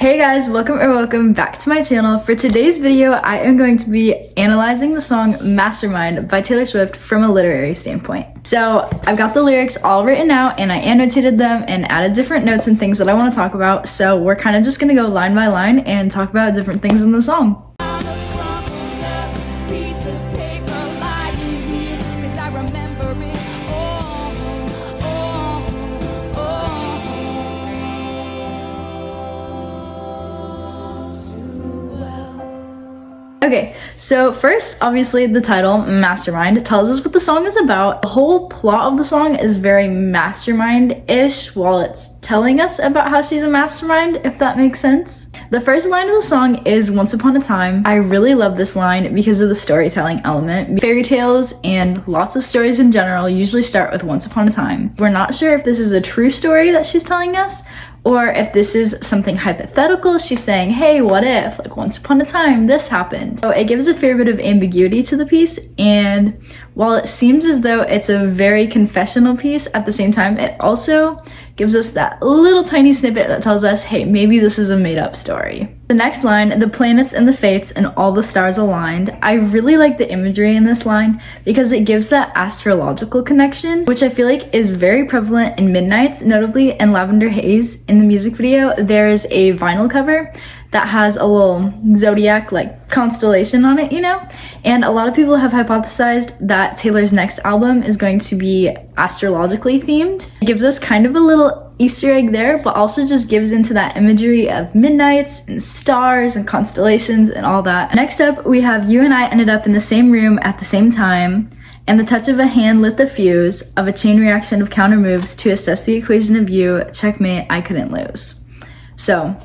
Hey guys, welcome back to my channel. For today's video, I am going to be analyzing the song Mastermind by Taylor Swift from a literary standpoint. So I've got the lyrics all written out and I annotated them and added different notes and things that I want to talk about. So we're kind of just gonna go line by line and talk about different things in the song. Okay, so first, obviously, the title, Mastermind, tells us what the song is about. The whole plot of the song is very mastermind-ish while it's telling us about how she's a mastermind, if that makes sense. The first line of the song is Once Upon a Time. I really love this line because of the storytelling element. Fairy tales and lots of stories in general usually start with Once Upon a Time. We're not sure if this is a true story that she's telling us, or if this is something hypothetical. She's saying, hey, what if, like, once upon a time, this happened. So it gives a fair bit of ambiguity to the piece, and while it seems as though it's a very confessional piece, at the same time, it also gives us that little tiny snippet that tells us, hey, maybe this is a made-up story. The next line, the planets and the fates and all the stars aligned. I really like the imagery in this line because it gives that astrological connection, which I feel like is very prevalent in Midnights, notably in Lavender Haze. In the music video, there's a vinyl cover that has a little zodiac, like, constellation on it, you know? And a lot of people have hypothesized that Taylor's next album is going to be astrologically themed. It gives us kind of a little Easter egg there, but also just gives into that imagery of midnights and stars and constellations and all that. Next up, we have You and I ended up in the same room at the same time, and the touch of a hand lit the fuse of a chain reaction of counter moves to assess the equation of you, checkmate, I couldn't lose. So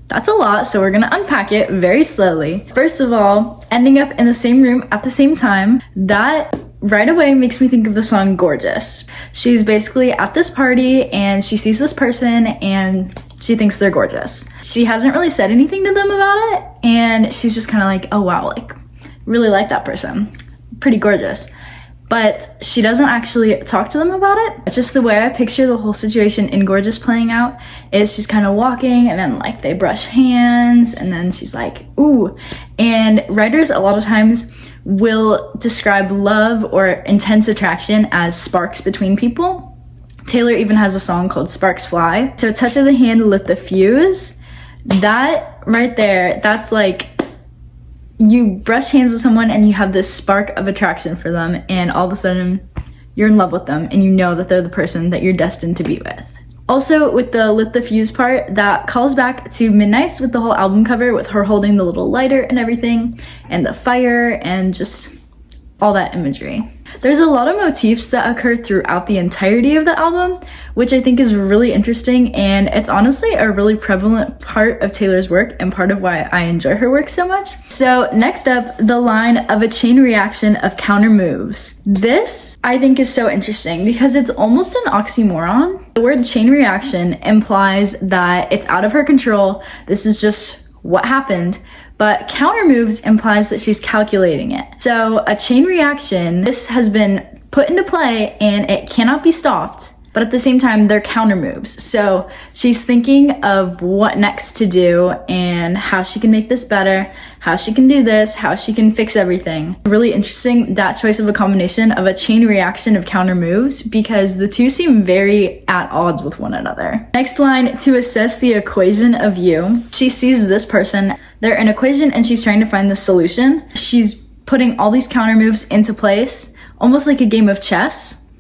that's a lot, so we're gonna unpack it very slowly. First of all, ending up in the same room at the same time, that right away makes me think of the song Gorgeous. She's basically at this party and she sees this person and she thinks they're gorgeous. She hasn't really said anything to them about it, and she's just kind of like, oh wow, like, really like that person, pretty gorgeous. But she doesn't actually talk to them about it. Just the way I picture the whole situation in Gorgeous playing out is she's kind of walking and then, like, they brush hands and then she's like, ooh. And writers a lot of times will describe love or intense attraction as sparks between people. Taylor even has a song called Sparks Fly. So touch of the hand lit the fuse. That right there, that's like, you brush hands with someone and you have this spark of attraction for them, and all of a sudden you're in love with them and you know that they're the person that you're destined to be with. Also, with the lit the fuse part, that calls back to Midnights with the whole album cover with her holding the little lighter and everything, and the fire and just all that imagery. There's a lot of motifs that occur throughout the entirety of the album, which I think is really interesting, and it's honestly a really prevalent part of Taylor's work and part of why I enjoy her work so much. So next up, the line of a chain reaction of counter moves. This, I think, is so interesting because it's almost an oxymoron. The word chain reaction implies that it's out of her control, this is just what happened. But counter moves implies that she's calculating it. So a chain reaction, this has been put into play and it cannot be stopped, but at the same time, they're counter moves. So she's thinking of what next to do and how she can make this better, how she can do this, how she can fix everything. Really interesting, that choice of a combination of a chain reaction of counter moves, because the two seem very at odds with one another. Next line, to assess the equation of you. She sees this person, they're an equation and she's trying to find the solution. She's putting all these counter moves into place, almost like a game of chess,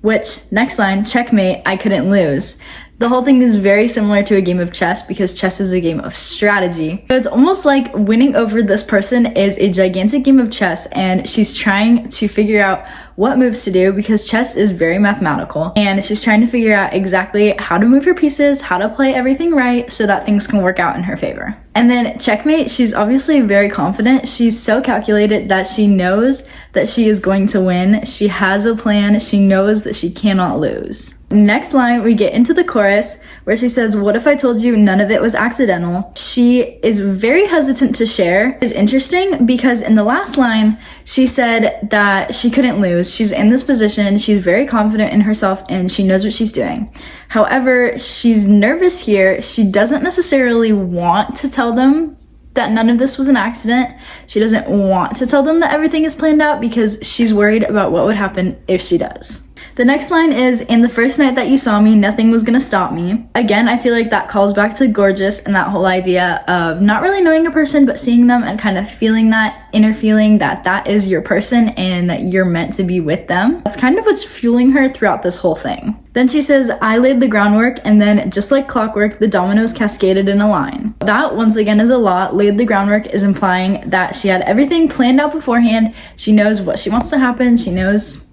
which, next line, checkmate, I couldn't lose. The whole thing is very similar to a game of chess because chess is a game of strategy. So it's almost like winning over this person is a gigantic game of chess, and she's trying to figure out what moves to do because chess is very mathematical, and she's trying to figure out exactly how to move her pieces, how to play everything right so that things can work out in her favor. And then checkmate, she's obviously very confident. She's so calculated that she knows that she is going to win. She has a plan. She knows that she cannot lose. Next line, we get into the chorus where she says, "What if I told you none of it was accidental?" She is very hesitant to share. It's interesting because in the last line, she said that she couldn't lose. She's in this position, she's very confident in herself, and she knows what she's doing. However, she's nervous here. She doesn't necessarily want to tell them that none of this was an accident. She doesn't want to tell them that everything is planned out because she's worried about what would happen if she does. The next line is, "In the first night that you saw me, nothing was gonna stop me." Again, I feel like that calls back to Gorgeous and that whole idea of not really knowing a person, but seeing them and kind of feeling that inner feeling that that is your person and that you're meant to be with them. That's kind of what's fueling her throughout this whole thing. Then she says, "I laid the groundwork, and then just like clockwork, the dominoes cascaded in a line." That, once again, is a lot. Laid the groundwork is implying that she had everything planned out beforehand. She knows what she wants to happen. She knows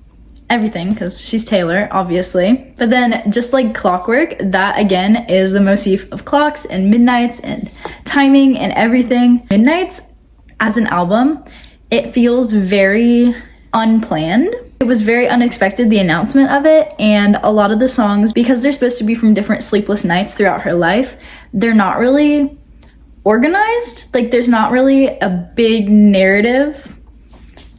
everything because she's Taylor, obviously. But then just like clockwork, that again is the motif of clocks and midnights and timing and everything. Midnights as an album, it feels very unplanned. It was very unexpected, the announcement of it, and a lot of the songs, because they're supposed to be from different sleepless nights throughout her life, they're not really organized. Like there's not really a big narrative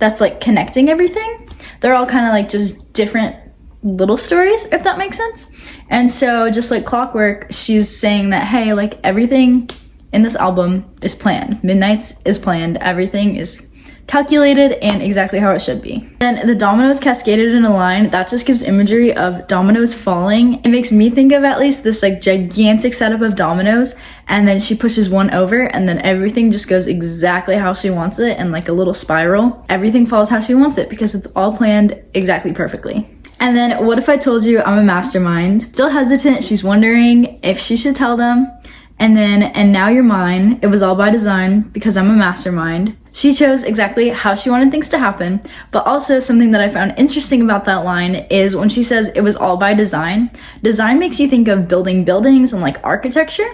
that's like connecting everything. They're all kind of like just different little stories, if that makes sense. And so just like clockwork, she's saying that, hey, like everything in this album is planned. Midnights is planned. Everything is calculated and exactly how it should be. Then the dominoes cascaded in a line, that just gives imagery of dominoes falling. It makes me think of at least this like gigantic setup of dominoes, and then she pushes one over and then everything just goes exactly how she wants it, and like a little spiral. Everything falls how she wants it because it's all planned exactly perfectly. And then what if I told you I'm a mastermind? Still hesitant, she's wondering if she should tell them. And then, and now you're mine, it was all by design because I'm a mastermind. She chose exactly how she wanted things to happen, but also something that I found interesting about that line is when she says it was all by design. Design makes you think of building buildings and like architecture.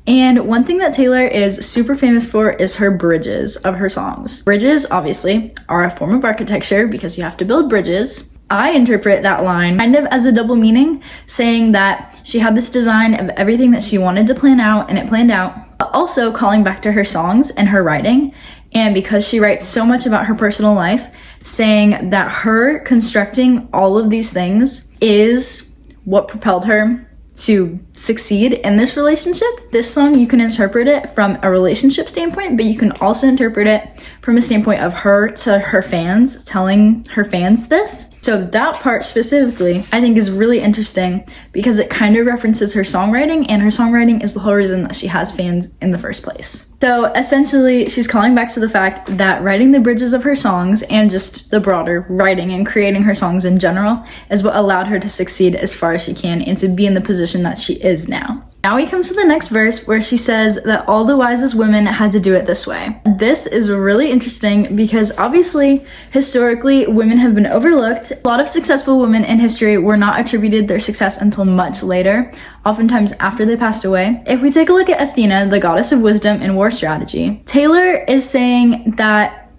And one thing that Taylor is super famous for is her bridges of her songs. Bridges, obviously, are a form of architecture because you have to build bridges. I interpret that line kind of as a double meaning, saying that she had this design of everything that she wanted to plan out and it planned out, but also calling back to her songs and her writing. And because she writes so much about her personal life, saying that her constructing all of these things is what propelled her to succeed in this relationship. This song, you can interpret it from a relationship standpoint, but you can also interpret it from a standpoint of her to her fans, telling her fans this. So that part specifically, I think is really interesting because it kind of references her songwriting, and her songwriting is the whole reason that she has fans in the first place. So essentially, she's calling back to the fact that writing the bridges of her songs and just the broader writing and creating her songs in general is what allowed her to succeed as far as she can and to be in the position that she is now. Now we come to the next verse where she says that all the wisest women had to do it this way. This is really interesting because obviously, historically, women have been overlooked. A lot of successful women in history were not attributed their success until much later, oftentimes after they passed away. If we take a look at Athena, the goddess of wisdom and war strategy, Taylor is saying that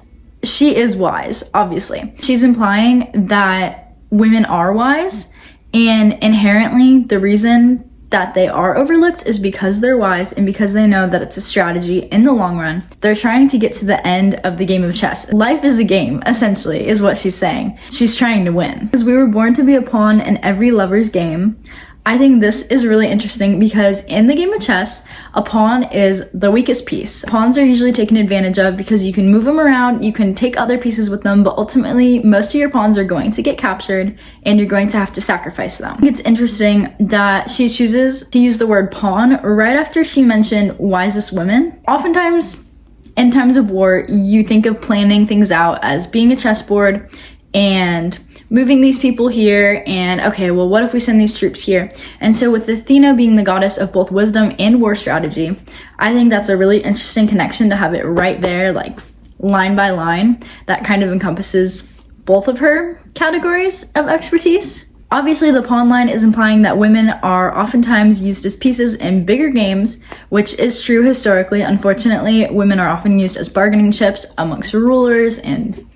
she is wise, obviously. She's implying that women are wise, and inherently the reason that they are overlooked is because they're wise and because they know that it's a strategy in the long run. They're trying to get to the end of the game of chess. Life is a game, essentially, is what she's saying. She's trying to win. Because we were born to be a pawn in every lover's game. I think this is really interesting because in the game of chess, a pawn is the weakest piece. Pawns are usually taken advantage of because you can move them around, you can take other pieces with them, but ultimately most of your pawns are going to get captured and you're going to have to sacrifice them. It's interesting that she chooses to use the word pawn right after she mentioned wisest women. Oftentimes, in times of war, you think of planning things out as being a chessboard and moving these people here, and okay, well, what if we send these troops here? And so with Athena being the goddess of both wisdom and war strategy, I think that's a really interesting connection to have it right there, like line by line, that kind of encompasses both of her categories of expertise. Obviously, the pawn line is implying that women are oftentimes used as pieces in bigger games, which is true historically. Unfortunately, women are often used as bargaining chips amongst rulers and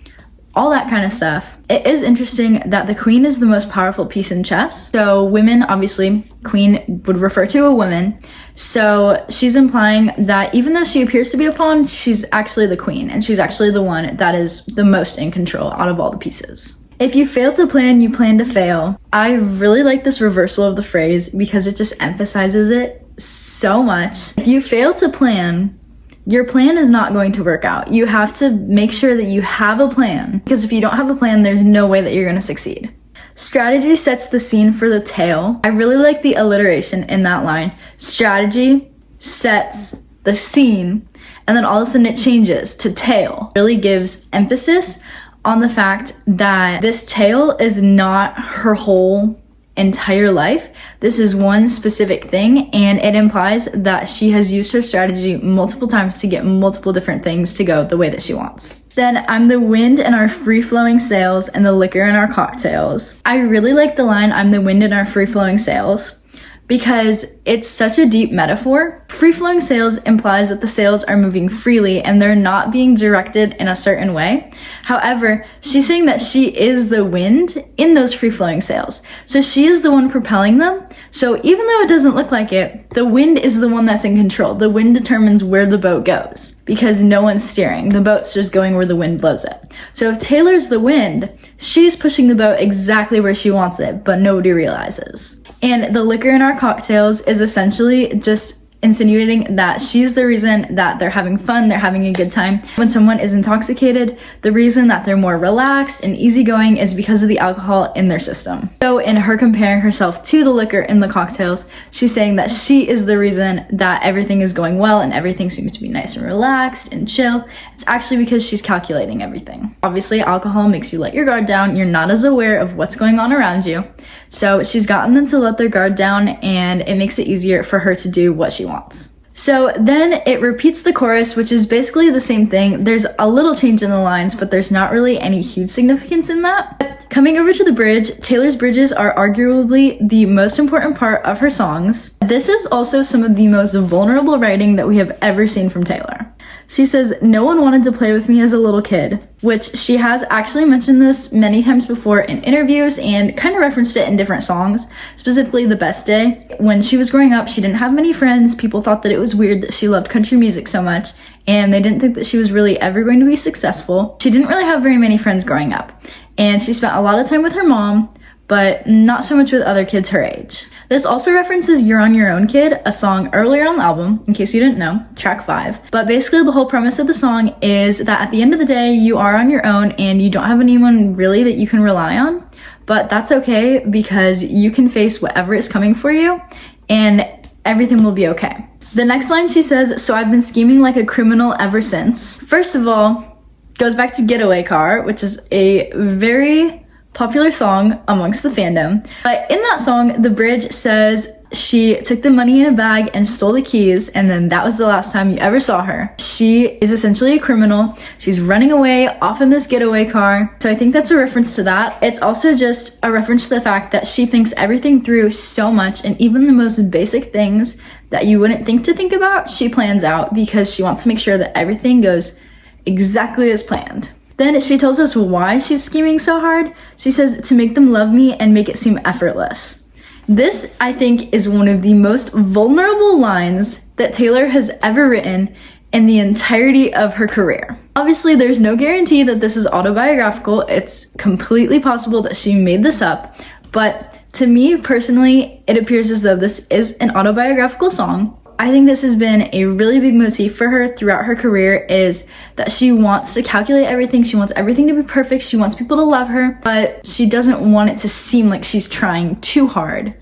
all that kind of stuff. It is interesting that the queen is the most powerful piece in chess. So women, obviously, queen would refer to a woman. So she's implying that even though she appears to be a pawn, she's actually the queen, and she's actually the one that is the most in control out of all the pieces. If you fail to plan, you plan to fail. I really like this reversal of the phrase because it just emphasizes it so much. If you fail to plan, your plan is not going to work out. You have to make sure that you have a plan, because if you don't have a plan, there's no way that you're going to succeed. Strategy sets the scene for the tale. I really like the alliteration in that line. Strategy sets the scene, and then all of a sudden it changes to tale. It really gives emphasis on the fact that this tale is not her whole entire life. This is one specific thing, and it implies that she has used her strategy multiple times to get multiple different things to go the way that she wants. Then I'm the wind in our free-flowing sails and the liquor in our cocktails. I really like the line, I'm the wind in our free-flowing sails, because it's such a deep metaphor. Free-flowing sails implies that the sails are moving freely and they're not being directed in a certain way. However, she's saying that she is the wind in those free-flowing sails. So she is the one propelling them. So even though it doesn't look like it, the wind is the one that's in control. The wind determines where the boat goes because no one's steering. The boat's just going where the wind blows it. So if Taylor's the wind, she's pushing the boat exactly where she wants it, but nobody realizes. And the liquor in our cocktails is essentially just insinuating that she's the reason that they're having fun, they're having a good time. When someone is intoxicated, the reason that they're more relaxed and easygoing is because of the alcohol in their system. So in her comparing herself to the liquor in the cocktails, she's saying that she is the reason that everything is going well and everything seems to be nice and relaxed and chill. It's actually because she's calculating everything. Obviously, alcohol makes you let your guard down. You're not as aware of what's going on around you. So she's gotten them to let their guard down, and it makes it easier for her to do what she wants. So then it repeats the chorus, which is basically the same thing. There's a little change in the lines, but there's not really any huge significance in that. Coming over to the bridge, Taylor's bridges are arguably the most important part of her songs. This is also some of the most vulnerable writing that we have ever seen from Taylor. She says, "No one wanted to play with me as a little kid," which she has actually mentioned this many times before in interviews and kind of referenced it in different songs, specifically The Best Day. When she was growing up, she didn't have many friends. People thought that it was weird that she loved country music so much, and they didn't think that she was really ever going to be successful. She didn't really have very many friends growing up, and she spent a lot of time with her mom, but not so much with other kids her age. This also references You're on Your Own Kid, a song earlier on the album, in case you didn't know, track 5. But basically the whole premise of the song is that at the end of the day, you are on your own and you don't have anyone really that you can rely on. But that's okay because you can face whatever is coming for you and everything will be okay. The next line she says, "So I've been scheming like a criminal ever since." First of all, goes back to Getaway Car, which is a very popular song amongst the fandom. But in that song, the bridge says she took the money in a bag and stole the keys, and then that was the last time you ever saw her. She is essentially a criminal. She's running away off in this getaway car. So I think that's a reference to that. It's also just a reference to the fact that she thinks everything through so much, and even the most basic things that you wouldn't think to think about, she plans out because she wants to make sure that everything goes exactly as planned. Then she tells us why she's scheming so hard. She says, "To make them love me and make it seem effortless." This, I think, is one of the most vulnerable lines that Taylor has ever written in the entirety of her career. Obviously, there's no guarantee that this is autobiographical. It's completely possible that she made this up. But to me, personally, it appears as though this is an autobiographical song. I think this has been a really big motif for her throughout her career, is that she wants to calculate everything. She wants everything to be perfect. She wants people to love her, but she doesn't want it to seem like she's trying too hard.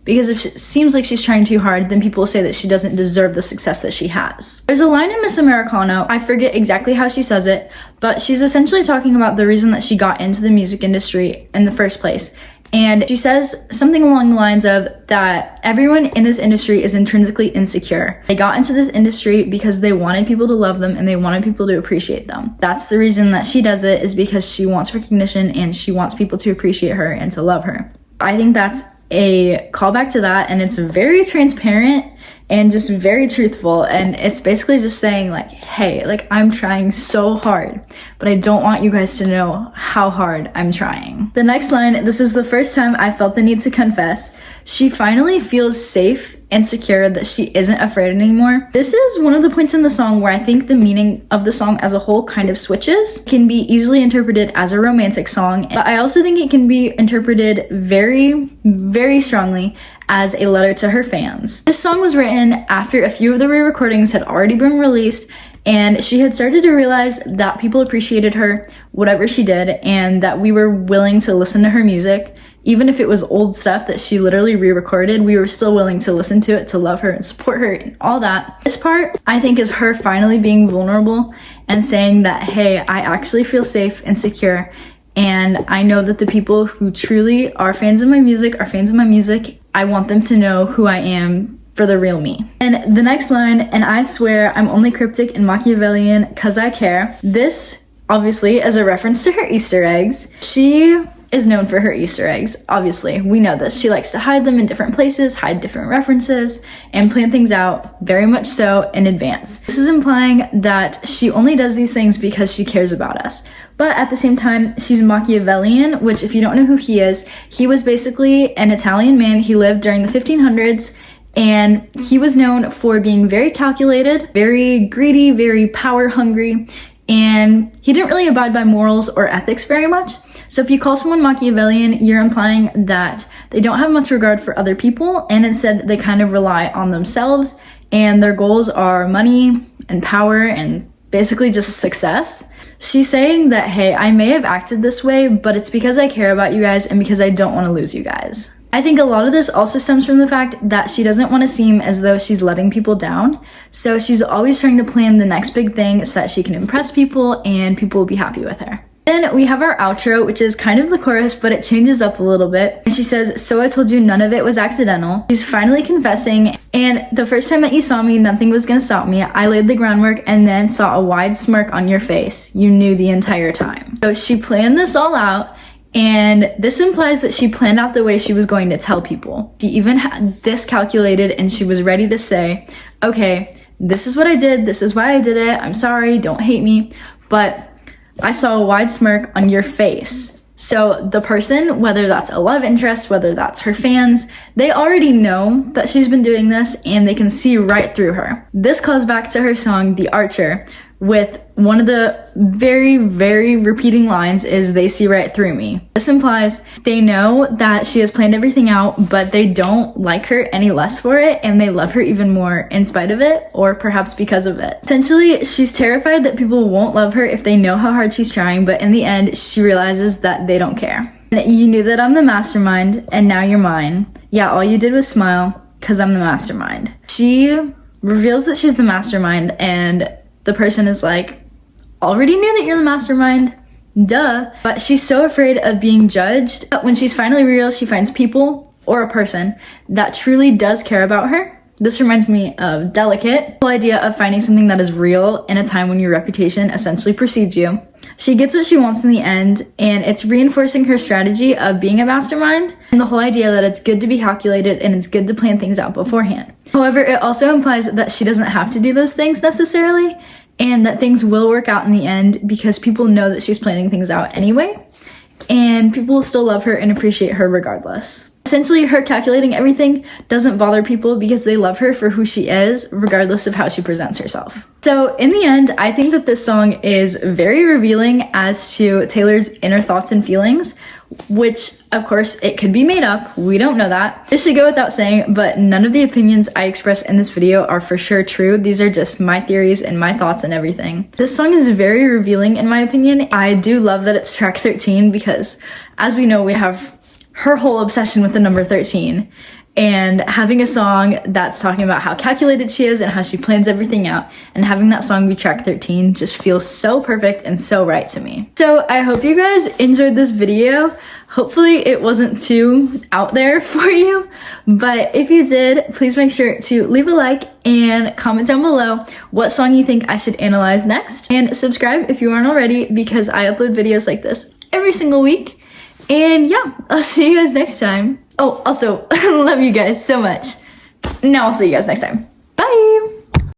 Because if it seems like she's trying too hard, then people will say that she doesn't deserve the success that she has. There's a line in Miss Americano, I forget exactly how she says it, but she's essentially talking about the reason that she got into the music industry in the first place. And she says something along the lines of that everyone in this industry is intrinsically insecure. They got into this industry because they wanted people to love them and they wanted people to appreciate them. That's the reason that she does it, is because she wants recognition and she wants people to appreciate her and to love her. I think that's a callback to that, and it's very transparent and just very truthful. And it's basically just saying like, hey, like I'm trying so hard, but I don't want you guys to know how hard I'm trying. The next line, this is the first time I felt the need to confess. She finally feels safe and secure that she isn't afraid anymore. This is one of the points in the song where I think the meaning of the song as a whole kind of switches. It can be easily interpreted as a romantic song, but I also think it can be interpreted very, very strongly as a letter to her fans. This song was written after a few of the re-recordings had already been released, and she had started to realize that people appreciated her, whatever she did, and that we were willing to listen to her music. Even if it was old stuff that she literally re-recorded, we were still willing to listen to it, to love her and support her and all that. This part, I think, is her finally being vulnerable and saying that, hey, I actually feel safe and secure, and I know that the people who truly are fans of my music are fans of my music. I want them to know who I am for the real me. And the next line, and I swear I'm only cryptic and Machiavellian 'cause I care. This, obviously, is a reference to her Easter eggs. She is known for her Easter eggs. Obviously, we know this. She likes to hide them in different places, hide different references, and plan things out very much so in advance. This is implying that she only does these things because she cares about us. But at the same time, she's Machiavellian, which if you don't know who he is, he was basically an Italian man. He lived during the 1500s, and he was known for being very calculated, very greedy, very power hungry, and he didn't really abide by morals or ethics very much. So if you call someone Machiavellian, you're implying that they don't have much regard for other people, and instead they kind of rely on themselves, and their goals are money and power and basically just success. She's saying that, hey, I may have acted this way, but it's because I care about you guys and because I don't want to lose you guys. I think a lot of this also stems from the fact that she doesn't want to seem as though she's letting people down. So she's always trying to plan the next big thing so that she can impress people and people will be happy with her. Then we have our outro, which is kind of the chorus, but it changes up a little bit. And she says, so I told you none of it was accidental. She's finally confessing, and the first time that you saw me, nothing was gonna stop me. I laid the groundwork and then saw a wide smirk on your face. You knew the entire time. So she planned this all out, and this implies that she planned out the way she was going to tell people. She even had this calculated, and she was ready to say, okay, this is what I did, this is why I did it, I'm sorry, don't hate me, but I saw a wide smirk on your face. So the person, whether that's a love interest, whether that's her fans, they already know that she's been doing this and they can see right through her. This calls back to her song, The Archer, with one of the very, very repeating lines is, they see right through me. This implies they know that she has planned everything out, but they don't like her any less for it, and they love her even more in spite of it, or perhaps because of it. Essentially, she's terrified that people won't love her if they know how hard she's trying, but in the end, she realizes that they don't care. And you knew that I'm the mastermind, and now you're mine. Yeah, all you did was smile, 'cause I'm the mastermind. She reveals that she's the mastermind, and the person is like, already knew that you're the mastermind, duh. But she's so afraid of being judged. But when she's finally real, she finds people or a person that truly does care about her. This reminds me of Delicate, the whole idea of finding something that is real in a time when your reputation essentially precedes you. She gets what she wants in the end, and it's reinforcing her strategy of being a mastermind and the whole idea that it's good to be calculated and it's good to plan things out beforehand. However, it also implies that she doesn't have to do those things necessarily, and that things will work out in the end because people know that she's planning things out anyway, and people will still love her and appreciate her regardless. Essentially, her calculating everything doesn't bother people because they love her for who she is, regardless of how she presents herself. So in the end, I think that this song is very revealing as to Taylor's inner thoughts and feelings, which of course it could be made up. We don't know that. This should go without saying, but none of the opinions I express in this video are for sure true. These are just my theories and my thoughts and everything. This song is very revealing in my opinion. I do love that it's track 13 because, as we know, we have her whole obsession with the number 13, and having a song that's talking about how calculated she is and how she plans everything out, and having that song be track 13 just feels so perfect and so right to me. So I hope you guys enjoyed this video. Hopefully it wasn't too out there for you, but if you did, please make sure to leave a like and comment down below what song you think I should analyze next, and subscribe if you aren't already because I upload videos like this every single week. And yeah, I'll see you guys next time. Oh, also, love you guys so much. Now I'll see you guys next time. Bye!